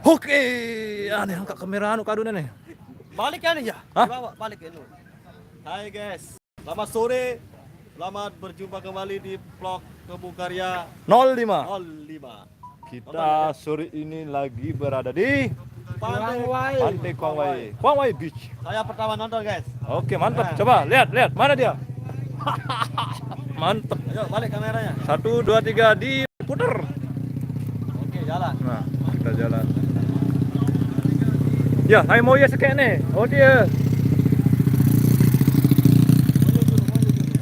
Oke, aneh angkat kamera anu kaduna nih. Balik kan ya? Hah? Bawa balik ya. Hai guys, selamat sore. Selamat berjumpa kembali di vlog Kebun Karya 05. 05. Kita sore ini lagi berada di Pantai Kuang Wai Beach. Saya pertama nonton guys. Oke, mantap. Coba lihat, mana dia? Mantap. Ayo balik kameranya. 1, 2, 3 diputer. Oke, jalan. Nah, kita jalan. Ya, saya mau ya sekek nih. Oh dia.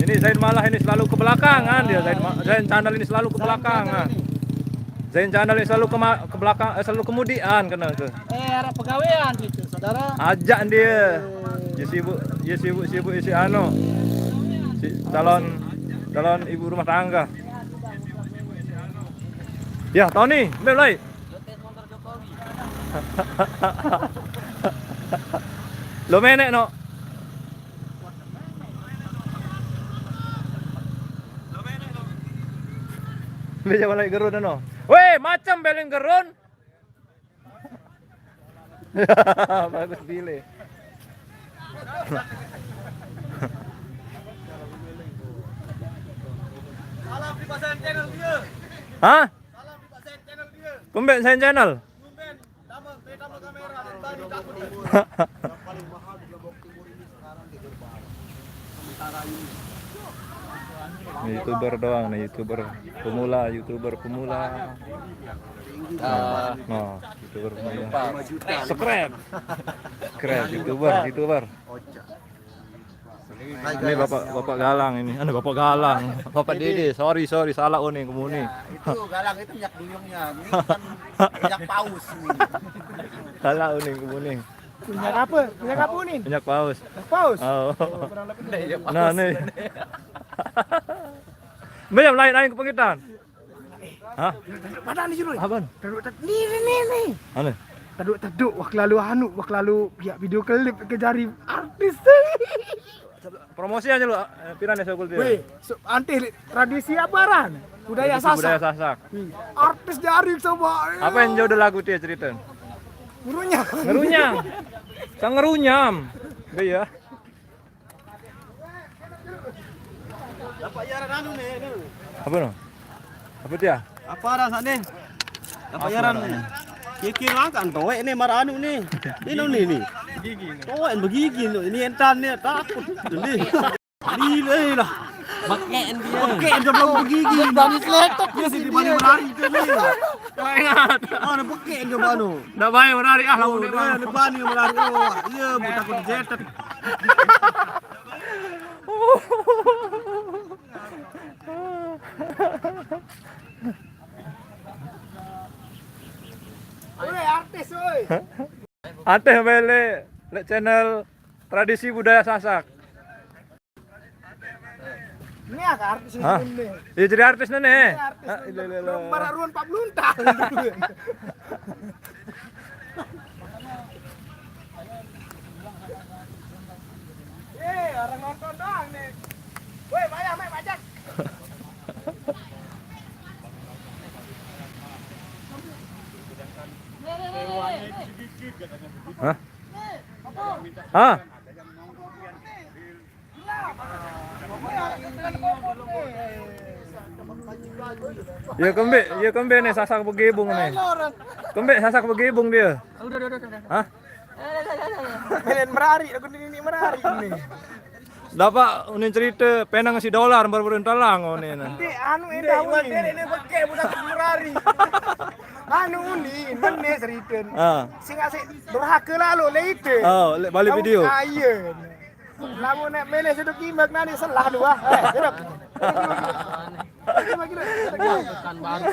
Ini Zain malah ini selalu ke belakang kan dia. Zain channel ini selalu ke belakang. Nah. Zain channel ini selalu ke belakang, selalu kemudian kena tuh. Arah pegawaian gitu, saudara. Ajak dia. Dia sibuk isi anu. Si calon ibu rumah tangga. Ya, Tony, mulai. Lo menek no. Bisa balik gerun no. Weh, macam beleng gerun. Bagus pilih. Salam di pasan channel dia. Hah? Salam di pasan channel dia. Kumbek saya channel. Tumben, tambah kamera dan tadi takut. Yang paling mahal di Lombok Timur ini sekarang di Gerbang. Sementara ini. YouTuber doang nih, YouTuber pemula. Nah, YouTuber pemula. Sekret, YouTuber. Ini Bapak Galang ini. Bapak Galang. Bapak Dede, sorry salah nih kemuni. Itu Galang itu minyak duyungnya, ini kan minyak paus ini. Salah nih kemuni. Minyak apa? Minyak apa nih? Minyak paus. Paus. Oh. Kurang lebih. Nah nih. Banyak lain kepengitan. Hah? Padahal di sini. Apaan? Nih. Anu. Taduk waktu lalu pihak video klip kejari artis. Promosi aja lu, piran ya Sokul dia. Weh, anti tradisi apa ran? Budaya Budaya Sasak. Sasak. Artis jari coba. Apa yang jauh lagu dia cerita? Ngerunyam. Sang ngerunyam. Iya. Dapat yaran anu nih. Apa no? Apa dia? Apa rasa nih? Dapat yaran nih. Kikir makan toek nih marah anu nih. Ini. Gigi. Toek begigi nih. Ini entan nih takut nih. Lilai lah. Makeen dia belum begigi. Bani kletok Dia sih di bani menari itu nih. Ingat. Mana bekeen coba anu. Ndak baik menarik ah Oh, dia di bani menari. Oh, iya takut jetet. Artis oi. Ateh bele channel tradisi budaya Sasak. Ini agak artis Hah? ini. Ya jadi artis nih. Marah ruan Pak Bluntang. Orang nonton doang nih. Woi, bayar pajak. Hah? Hah? Ya kembe nih Sasak begebung nih. Kembe Sasak begebung dia. Udah. Hah? Kalian merari, aku ini merari nih. Dapat unin cerita penang si dolar baru talang ini. Nanti anu ini pakai budak merari. Anu ini mana cerita. Sing asik durhaka lalu leite. Oh, balik video. Iya. Lamun nek mele sedek kimak nani salah dua. Sedek. Bukan baru.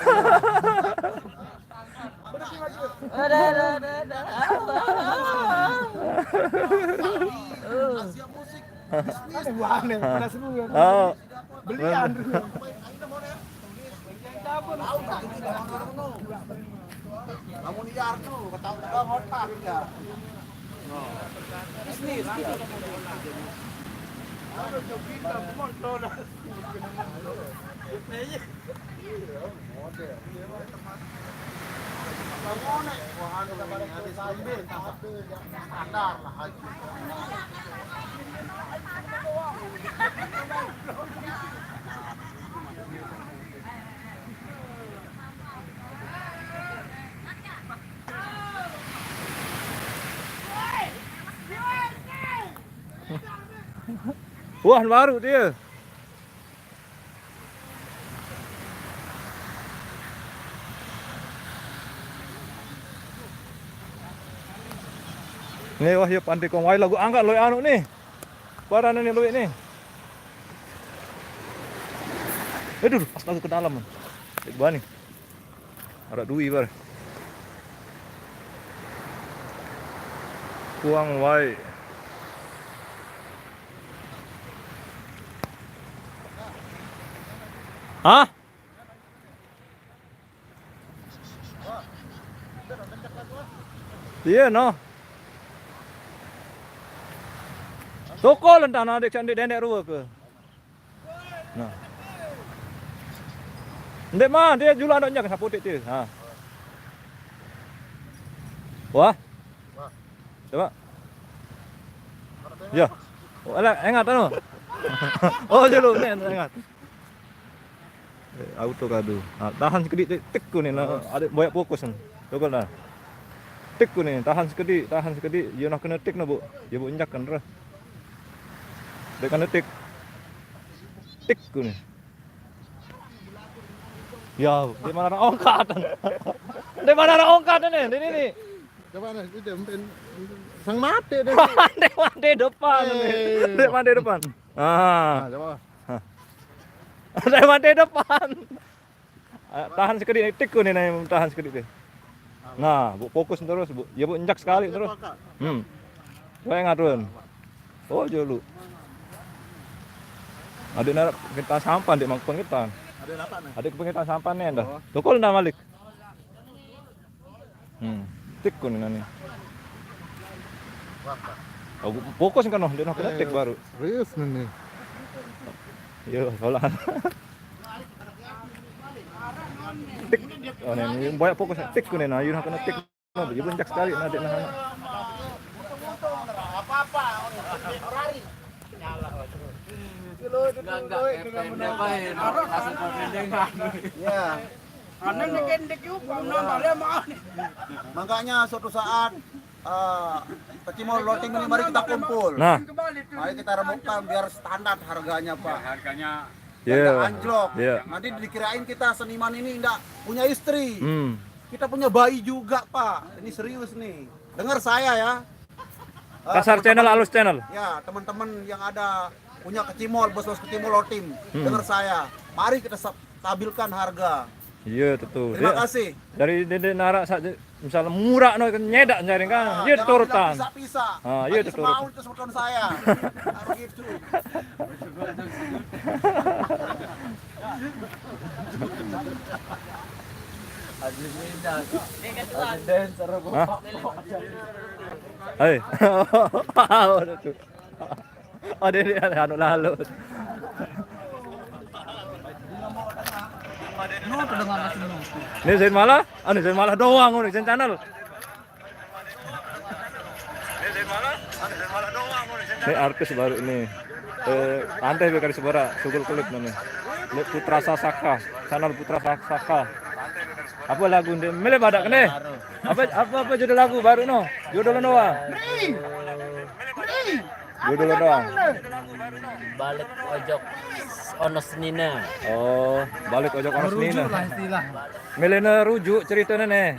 Oh. Belian. Kamu liar tuh, ketahuan otak ya. Bisnis. Wah, baru dia. Nih wah ya pandai kong wai lagu angkat loy anu nih. Barang ini loy nih. Aduh, astaga ke dalam. Bani. Ada duit bar. Kuang wai. Hah? Iya no. Toko lentang adik candik nenek ruwa ke. Nah. Ndek mah dia jual anaknya ke sapu dia. Ha. Wah. Coba. Ya. Oh, ala ingat anu. Oh, dulu nih ingat. Auto kado. Tahan sedikit tikku nih ada banyak fokus nih. Coba lah. Tikku nih, tahan sedikit. Dia nak kena tik na bu. Dia bu injakkan dah. Dia kena tik. Tikku nih. Ya, di mana orang ongkat? Di mana orang ongkat nih? Di ini. Coba nih, itu sang mati deh. Di depan nih. Di depan. Ah. Coba. Di depan. Tahan sedikit tikku nih, tahan sedikit deh. Nah, bu fokus terus bu. Ya bu injak sekali terus. Saya ngadun. Oh jolu. Adik nak kita sampan di mang pengitan. Adik pengitan sampan nih dah. Tukul ndak Malik. Tikku nih nani. Oh fokus kan noh, dia nak kena tik baru. Serius nih. Yo, solan. Tik. Oh nih, banyak fokus tikku nih. Nah, you nak kena tik. Nah, dia bencak sekali nah adik nah. Apa-apa. Ya. Makanya suatu saat kecimol loting ini mari kita kumpul. Nah, Mari kita remukkan biar standar harganya Pak. Harganya yeah. Anjlok. Yeah. Nanti dikirain kita seniman ini enggak punya istri. Hmm. Kita punya bayi juga Pak. Ini serius nih. Dengar saya ya. Kasar channel, halus channel. Ya, teman-teman yang ada punya kecimol, bos-bos kecimol loting, dengar saya. Mari kita stabilkan harga. Iya, tentu. Terima kasih. Dari Dede Nara saja misalnya murah no nyedak nyari kan. Iya turutan. Pisah-pisah. Ah, iya turutan. Mau itu sebutkan saya. Harus gitu. Hei. Ada di anu lalu. Ini Zain Malah, Zain Malah doang nih Zain channel. Ini artis baru ini. Antai bekari sebara, sugul kulit namanya. Putra Sasaka, channel Putra Sasaka. Apa lagu ini? Mele badak nih. Apa judul lagu baru no? Judul doang. Judul doang. balik ojok onos nina. Oh, balik ojok onos nina. Rujuk lah istilah. Milena rujuk ceritanya nih.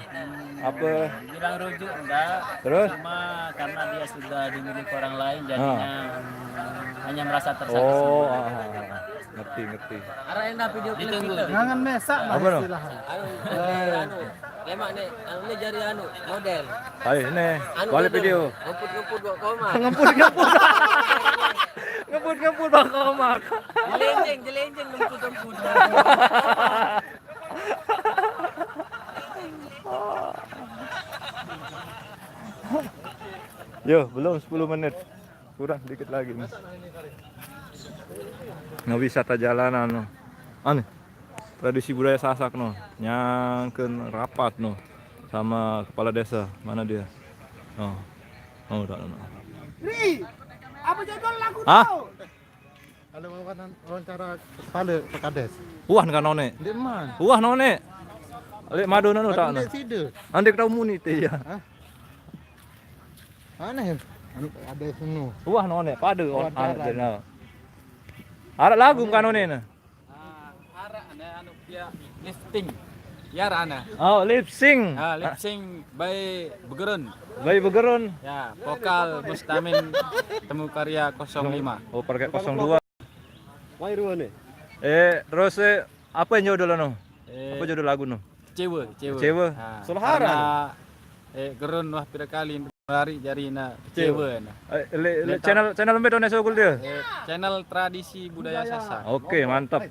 Apa? Bilang rujuk enggak. Terus? Cuma karena dia sudah dimiliki orang lain jadinya hanya merasa tersakiti. Oh, ngerti. Arah enak video klip itu. Jangan mesak lah Apa no? istilah. Anu, lemak nih, anu jari anu model. Ayo ini, balik video. Ngeput buat koma. Ngeput bang komak. Jelenjeng ngemput. Yo, belum 10 menit. Kurang dikit lagi nih. Wisata jalanan no. Tradisi budaya Sasak no. Nyangkeun rapat no. sama kepala desa. Mana dia? Oh. Oh, tak. Ri, apa jadwal lagu Hah? tuh? Ada wawancara kepala Kades. Wah kan none. Di mana? Wah none. Lek madu nanu tak. Ada sida. Andek tau munite ya. Aneh. Ada sunu. Wah none pada Wawancara. anak. Ada lagu kan none na. Ara anu dia lifting. Ya ana. Oh, lip sync. Lip sync by Begerun. Bayi begeron. Ya, vokal Mustamin Temu Karya 05. Oh, pakai 02. Wai ruane. Terus apa yang judul anu? Apa judul lagu nu? Cewe. Cewe. Solahara. Gerun wah pira kali lari jarina cewe na. Channel lembe done sogul dia. Channel tradisi budaya Sasak. Oke, mantap.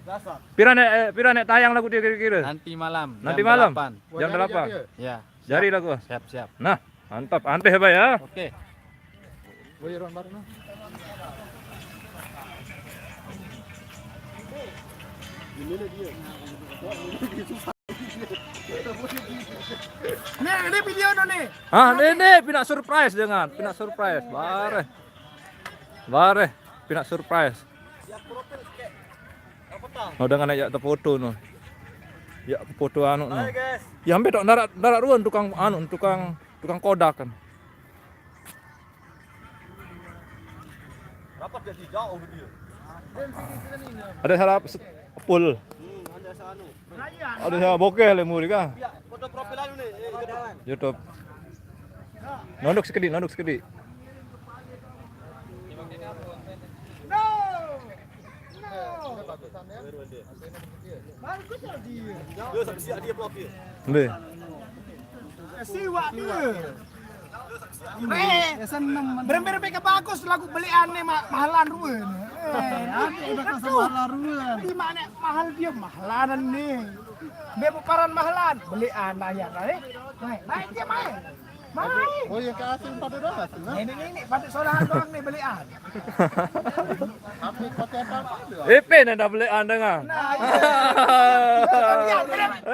Pira nek tayang lagu dia kira-kira? Nanti malam. Nanti jam malam. 8. Jam 8. Ya, Jari lagu. siap. Nah, mantap. Anteh hebat ya. Oke. Woi ron baru no. Nih, ini video no nih. Ini pina surprise dengan, pina surprise. Bare. Pina surprise. Oh, dengan ya foto no. Ya foto anu no. Ya ambe tok darat ruan tukang kodak kan. Rapat jadi jauh dia. Ada harap full. Ada sanu. Ada harap bokeh le muri kan. Ya, foto profil anu nih. YouTube. Nondok sekedi. No. Bagus ya dia. Dia sampai siap dia profil. Be. Siwa dia. Berember ke bagus lagu belian nih mahalan ruan. Udah kasih mahalan ruan. Di mana mahal dia mahalanan nih. Dia bukaran mahalan belian ayat naik dia main. Oh yang ke asing pada dah asing nah. Ini pada saudaraan doang nih belian. Apa konten apa? EP dah belian dengan.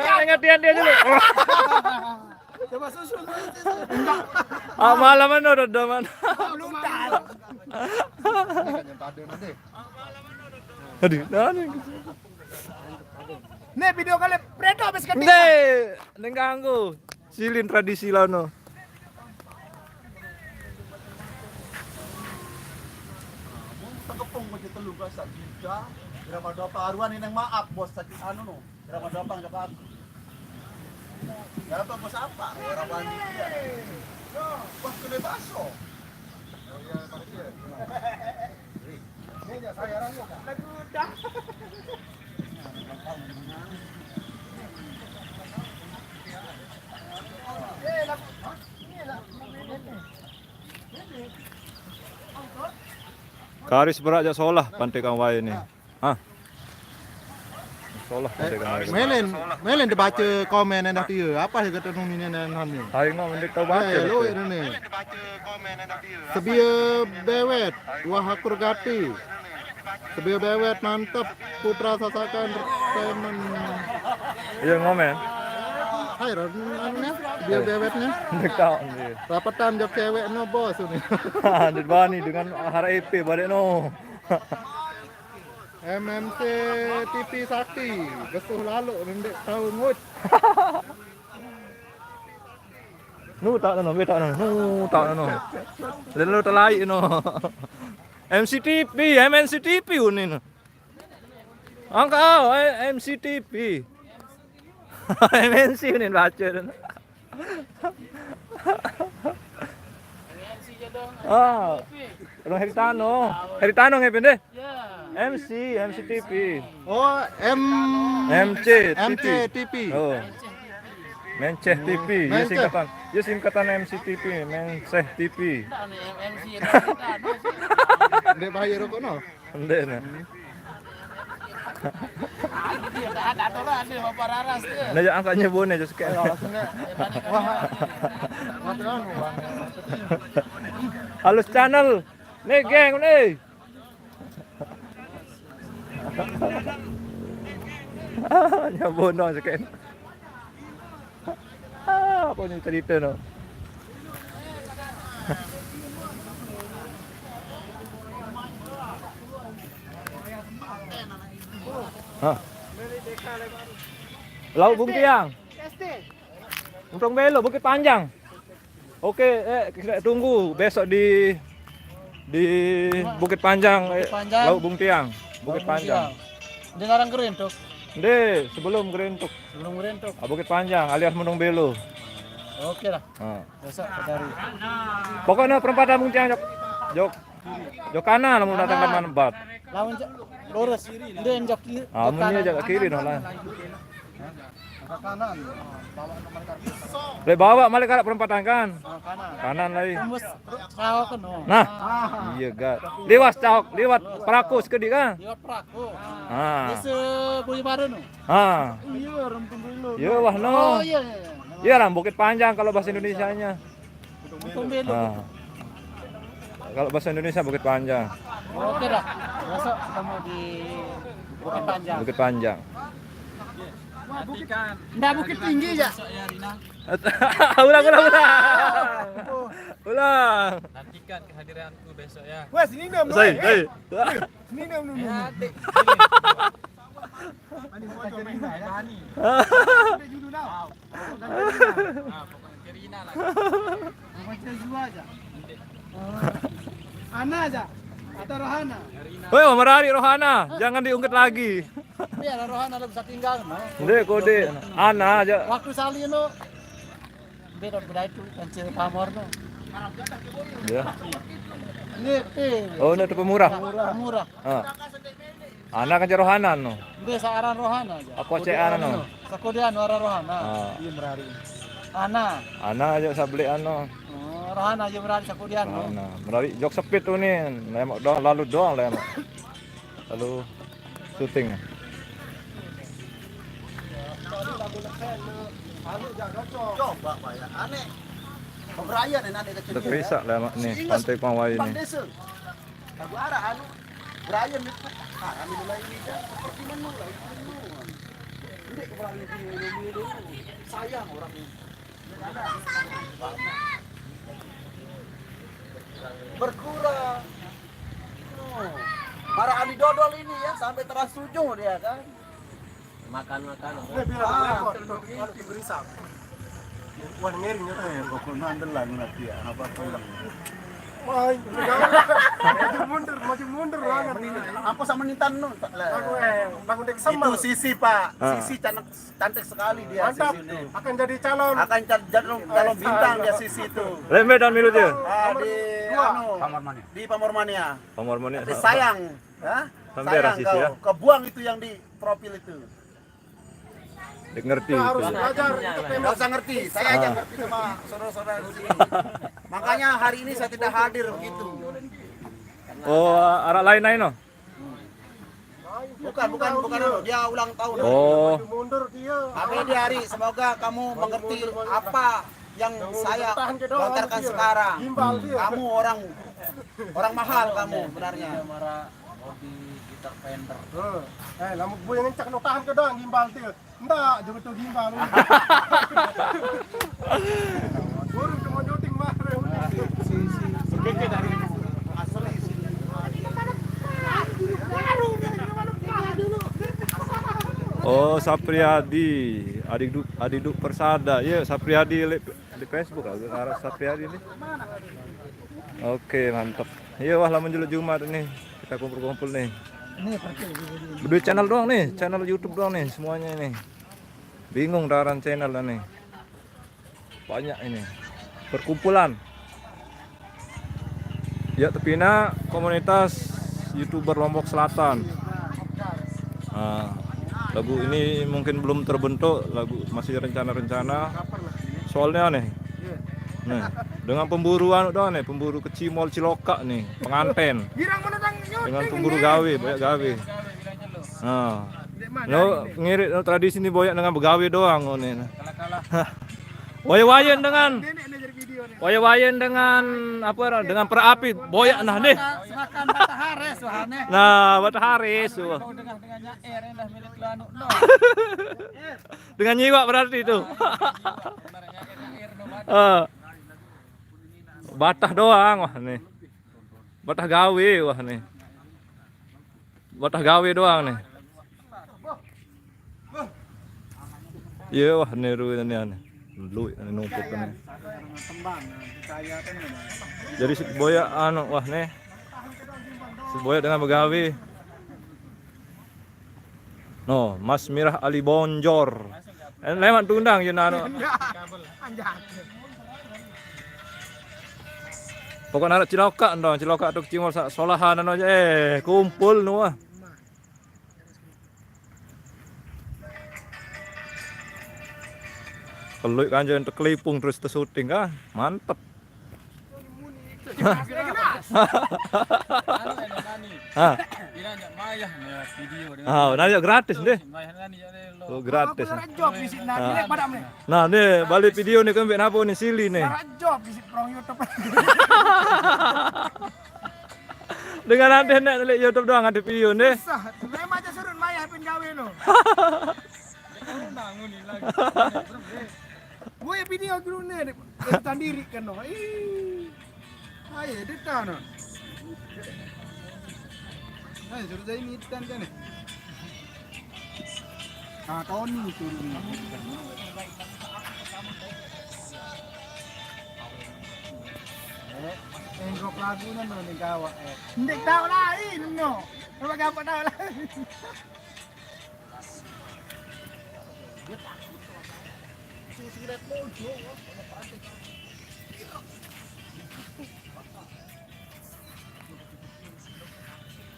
Ingat dia dulu. Coba susun. Malam mana udah mana. Belum dah. Aduh, nani. Nih video kali Predo habis ketika. Nih ganggu. Silin tradisi lano. Kepung macam telu bahasa juga. Berapa doa haruan ini maaf bos sakit anu no. Berapa doa bang dapat. Berapa bos apa? Berapa dia. Bos kena baso. Oh ya pada dia. Ini ya saya orangnya. Lagu dah. Karis berak jak solah pantai kang wae ni. Solah pantai kang wae. Melen dia baca komen dah dia. Apa dia kata nung ni ni. Hai ngau mendek tau baca. Lo ini. Sebia bewet, wah akur gati. Sebia bewet mantap putra sasakan temen. Iya ngomen. Hai ron anu dia bewetnya. Mendek tau ni. Rapatan jok cewek no bos ni. Dit bani dengan hara EP balik no. MMC TV Sakti, gesuh lalu rendek tahu ngut. Nu tak no, be tak no. Nu tak no. Dan lu terlai no. MNCTV uni no. Angkau MCTV. MNC ni baca no. Orang Heritano ngepin deh. MCTV. Oh, MC TV. Oh. Menceh TV, ya singkatan MCTV, Menceh TV. Dek bayar rokok no. Ndek nah. Ada aturan nih Bapak Raras tuh. Nah, ya angkatnya bone aja sekali. Halus channel. Nih geng nih. Nyabono sekali. Apa yang cerita no? Hah? Laut Bung Tiang. Untung Belo Bukit Panjang. Oke, kita tunggu besok di Bukit Panjang, Laut Bung Tiang, Bukit Panjang. Dengaran Gerentuk. Deh, sebelum Gerentuk. Bukit Panjang alias Mendung Belo. Oke lah. Besok cari. Pokoknya perempatan Bung Tiang jok kanan mau datang ke Manbat. Lawan lurus. Dia jok kiri. Amunnya jaga kiri noh lah. Kanan. Le bawa balik ke perempatan kan? Kanan. Kanan lagi. Tembus rawa kan. Nah. Iya gak. Lewat cawok, lewat Prakus ke di kan? Lewat Praku. Ah. Buli baru no. Ah. Iya, rempung dulu. Iya wah no. Oh iya. Iya lah Bukit Panjang kalau bahasa Indonesianya. Untung Belo. Ah. Kalau bahasa Indonesia Bukit Panjang. Oke dah. Besok ketemu di Bukit Panjang. Bukit Panjang. Nggak Bukit Tinggi ya. ulang. Ulang. Nantikan kehadiranku besok ya. Wah, sini dong. Hei. Sini dong. Ana aja atau Rohana? Woi, Marari Rohana, jangan diungkit lagi. Biar Rohana lebih bisa tinggal. Ndek kode Ana aja. Waktu sali no. Beda itu kancil pamor no. Ya. Ini Oh, ini pemurah. murah. Ah. Ana kan Rohana no. Biasa aran Rohana aja. Aku cean no. Sakudian aran Rohana. Ah. Iya berari. Ana aja sabeli ano. Rohana aja berari sakudian no. Ana. Merari jok sepit tuh nih. Lemak doang lalu lemak. Lalu syuting. Coba Pak ya, aneh. Pemerayan ini aneh kecil. Terpisah lemak nih pantai Pawai ini. Lagu arah anu. Brian itu. Kami mulai ini kan seperti menulai. Ini keberanian ini. Sayang orang ini. Berkurang. Para ahli dodol ini ya sampai terasuju dia kan. Makan. Maju mundur banget. Aku sama Nintan nu. Bangun dek Itu Sisi Pak. Sisi cantik sekali dia. Mantap. Sisi itu. Akan jadi calon. Akan calon bintang dia Sisi itu. Lembe dan milu dia. Di di Pamormania. Pamormania. Sayang, ya? Sampai Sayang rasis kau. ya. Kebuang itu yang di profil itu. Dek ngerti. Harus Itu. belajar untuk Nggak usah ngerti, saya aja ngerti sama saudara-saudara di sini. Makanya hari ini saya tidak hadir begitu. Oh, arah lain no. Bukan dia ulang tahun. Oh. mundur dia. Tapi di hari semoga kamu mengerti apa yang saya lontarkan sekarang. Gimbal dia. Kamu orang mahal kamu sebenarnya. Hobi gitar Fender. Lamuk bu yang ngecek no tahan ke doang gimbal dia. Enggak, juga tuh gimbal. Burung cuma nyuting mah. Keke dari asli. Oh, Sapriadi, adik Duk Persada. Iya, Sapriadi di Facebook arah Sapriadi ini. Oke, mantap. Iya, wah lama Jumat ini. Kita kumpul-kumpul nih. Berdua channel doang nih, channel YouTube doang nih semuanya ini. Bingung daran channel lah nih. Banyak ini. Perkumpulan. Ya, tepina komunitas YouTuber Lombok Selatan. Nah, lagu ini mungkin belum terbentuk, lagu masih rencana-rencana. Soalnya nih. Nih, dengan pemburuan doang nih, pemburu ke Cimol Ciloka nih, penganten. Dengan pemburu gawe, boyak gawe. Nah, lo ngirit tradisi ini boyak dengan begawe doang oh nih. Wayan dengan apa dengan perapi boyak nah nih. Makan matahari suhane. Nah, matahari su. Dengan air dah milik lanu no. Dengan nyiwa berarti itu. Batah doang wah nih. Batah gawe wah nih. Batah gawe doang nih. Iya wah niru ini aneh. Lu ini numpuk ini. Jadi si boya anu wah nih. Si boya dengan begawe. No, Mas Mirah Ali Bonjor. Lewat tundang ya anu. Pokoknya ada Ciloka dong, Ciloka tuh cimol solahan aja kumpul nu ah. Keluik kanjen terkelipung terus syuting ah, mantep. Nanya gratis deh. Oh, gratis. Job di sini direk pada meneh. Nah, nih balik video nih kembali napa nih sili nih. Job di sini from YouTube. Dengan nanti nek lihat YouTube doang ada video nih. Sah, memang aja surun maya pin gawe no. Gue video dulu nih, editan diri kan no. Ih. Ayo editan no. Ayo suruh saya editan kan nih. Ah, Tony suruh ni. Enggak lagu na no ni gawa eh. Hindi tahu lain no. Apa gapo tahu lain.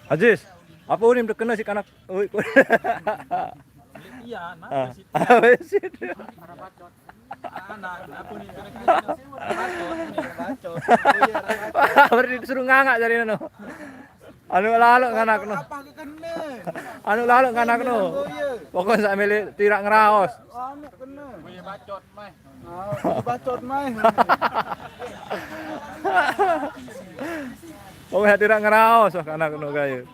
Aziz, apa unim terkena si kanak? Iya, Ah, besit. Berarti disuruh ngangak jadi no. Anu lalu nganak no. Anu lalu nganak no. Pokoknya sak milih tirak ngeraos. Anu kena. Punya bacot mah. Bacot mai. Pokoknya tirak ngeraos wah anak no kayu.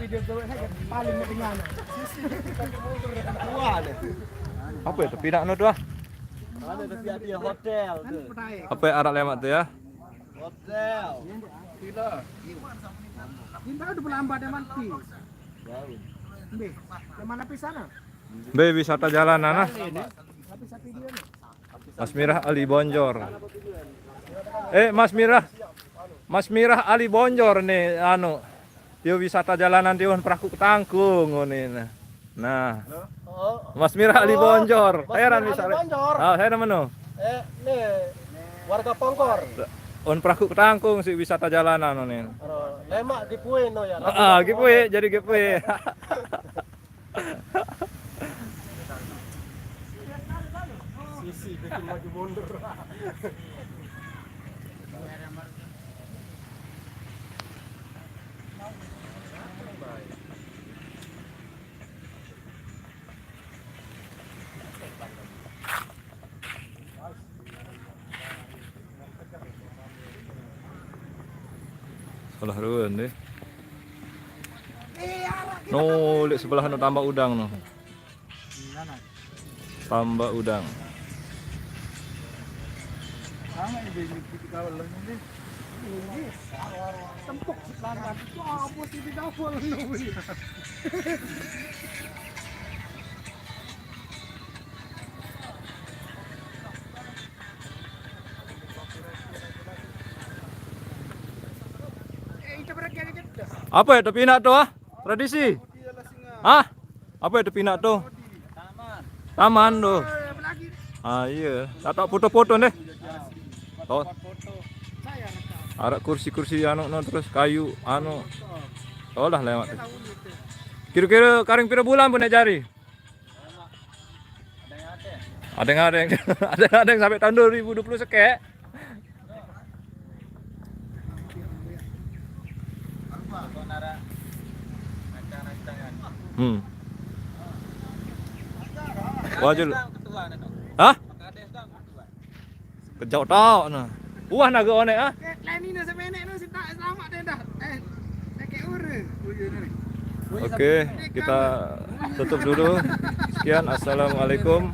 Video gue paling ketinggalan. Apa itu pindah no doa? Ada tapi dia hotel tuh. Apa ya arak lemak tuh ya? Hotel. Kita udah berlambat ya mati. Be, mana pisana? Be wisata jalanan ah. Tapi satu video nih. Mas Mirah Ali Bonjor. Mas Mirah Ali Bonjor nih anu. Dia wisata jalanan di Perahu Ketangkung ngene. Nah. Mas Mirah Ali Bonjor. Heran wisata. Ah, saya namanya. Nih warga Pongkor. Perahu Ketangkung si wisata jalanan ngene. Lemak giveaway no ya. Giveaway jadi giveaway. Sisi bikin maju mundur. Salah ruan deh. No, lihat sebelah no tambah udang no. Tambah udang. Sama ini di kawal ini. Tempuk selangkah. Apa sih di kawal ini? Apa itu pinak tuh ah? Tradisi? Ah? Apa itu pinak tuh? Taman tuh. Ah iya, tak foto-foto deh. Toh. Ada kursi-kursi anu no, terus kayu anu. Oh lah lewat. Kira-kira karing pira bulan pun jari? Ada yang sampai tahun 2020 sekek. Wajul. Hah? Kejauh tau nah. Wah naga one ah. Lain ini semenek nu tak selamat deh dah. Kayak ure. Oke, kita tutup dulu. Sekian, assalamualaikum